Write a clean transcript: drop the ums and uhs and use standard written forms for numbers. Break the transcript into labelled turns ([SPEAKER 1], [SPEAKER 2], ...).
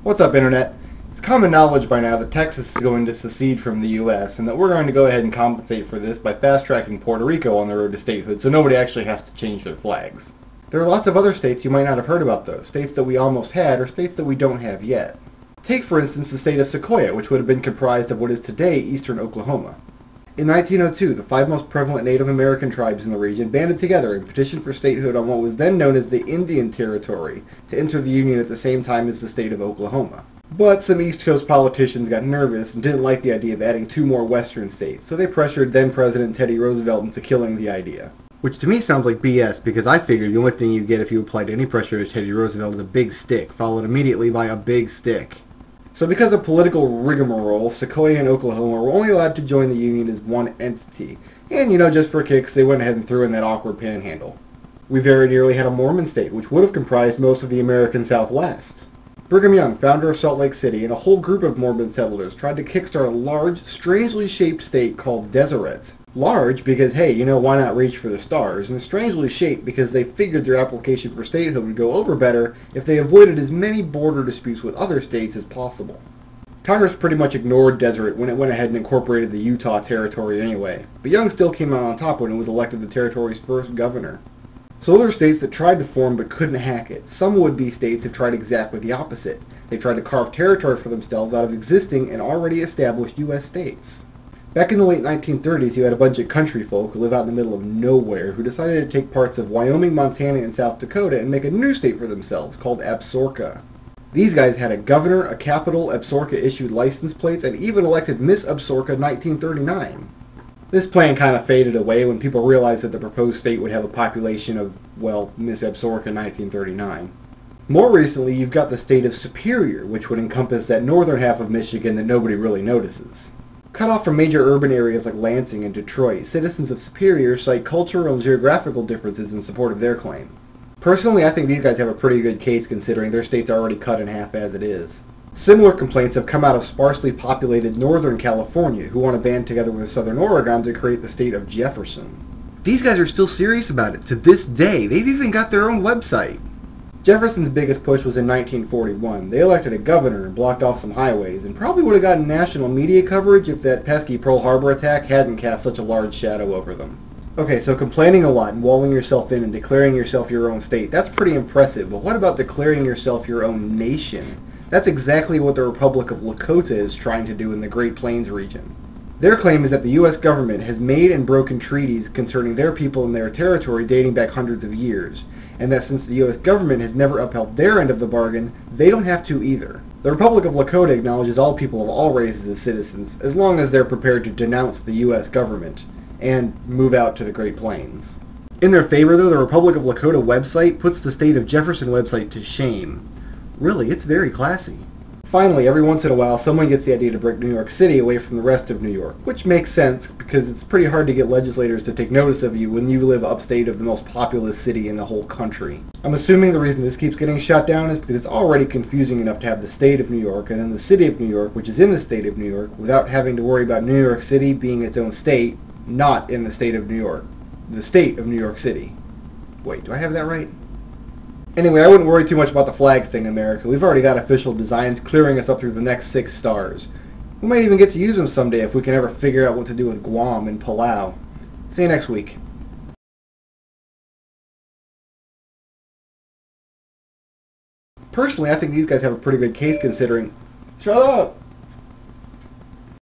[SPEAKER 1] What's up, Internet? It's common knowledge by now that Texas is going to secede from the U.S. and that we're going to go ahead and compensate for this by fast-tracking Puerto Rico on the road to statehood so nobody actually has to change their flags. There are lots of other states you might not have heard about though, states that we almost had or states that we don't have yet. Take for instance the state of Sequoyah, which would have been comprised of what is today eastern Oklahoma. In 1902, the 5 most prevalent Native American tribes in the region banded together and petitioned for statehood on what was then known as the Indian Territory to enter the Union at the same time as the state of Oklahoma. But some East Coast politicians got nervous and didn't like the idea of adding 2 more western states, so they pressured then-President Teddy Roosevelt into killing the idea. Which to me sounds like BS, because I figure the only thing you get if you applied any pressure to Teddy Roosevelt is a big stick, followed immediately by a big stick. So because of political rigmarole, Sequoyah and Oklahoma were only allowed to join the Union as one entity. And, just for kicks, they went ahead and threw in that awkward panhandle. We very nearly had a Mormon state, which would have comprised most of the American Southwest. Brigham Young, founder of Salt Lake City, and a whole group of Mormon settlers tried to kickstart a large, strangely shaped state called Deseret. Large because, hey, why not reach for the stars? And strangely shaped because they figured their application for statehood would go over better if they avoided as many border disputes with other states as possible. Congress pretty much ignored Deseret when it went ahead and incorporated the Utah Territory anyway, but Young still came out on top when it was elected the territory's first governor. So there are states that tried to form but couldn't hack it. Some would-be states have tried exactly the opposite. They tried to carve territory for themselves out of existing and already established U.S. states. Back in the late 1930s, you had a bunch of country folk who live out in the middle of nowhere who decided to take parts of Wyoming, Montana, and South Dakota and make a new state for themselves called EPS Orca. These guys had a governor, a capital, EPS Orca issued license plates, and even elected Miss EPS Orca 1939. This plan kind of faded away when people realized that the proposed state would have a population of, well, Miss EPS Orca 1939. More recently, you've got the state of Superior, which would encompass that northern half of Michigan that nobody really notices. Cut off from major urban areas like Lansing and Detroit, citizens of Superior cite cultural and geographical differences in support of their claim. Personally, I think these guys have a pretty good case considering their state's already cut in half as it is. Similar complaints have come out of sparsely populated northern California, who want to band together with southern Oregon to create the state of Jefferson. These guys are still serious about it to this day. They've even got their own website. Jefferson's biggest push was in 1941. They elected a governor and blocked off some highways, and probably would have gotten national media coverage if that pesky Pearl Harbor attack hadn't cast such a large shadow over them. Okay, so complaining a lot and walling yourself in and declaring yourself your own state, that's pretty impressive, but what about declaring yourself your own nation? That's exactly what the Republic of Lakota is trying to do in the Great Plains region. Their claim is that the U.S. government has made and broken treaties concerning their people and their territory dating back hundreds of years, and that since the U.S. government has never upheld their end of the bargain, they don't have to either. The Republic of Lakota acknowledges all people of all races as citizens, as long as they're prepared to denounce the U.S. government and move out to the Great Plains. In their favor, though, the Republic of Lakota website puts the state of Jefferson website to shame. Really, it's very classy. Finally, every once in a while, someone gets the idea to break New York City away from the rest of New York, which makes sense because it's pretty hard to get legislators to take notice of you when you live upstate of the most populous city in the whole country. I'm assuming the reason this keeps getting shut down is because it's already confusing enough to have the state of New York and then the city of New York, which is in the state of New York, without having to worry about New York City being its own state, not in the state of New York. The state of New York City. Wait, do I have that right? Anyway, I wouldn't worry too much about the flag thing, America. We've already got official designs clearing us up through the next 6 stars. We might even get to use them someday if we can ever figure out what to do with Guam and Palau. See you next week. Personally, I think these guys have a pretty good case considering... Shut up!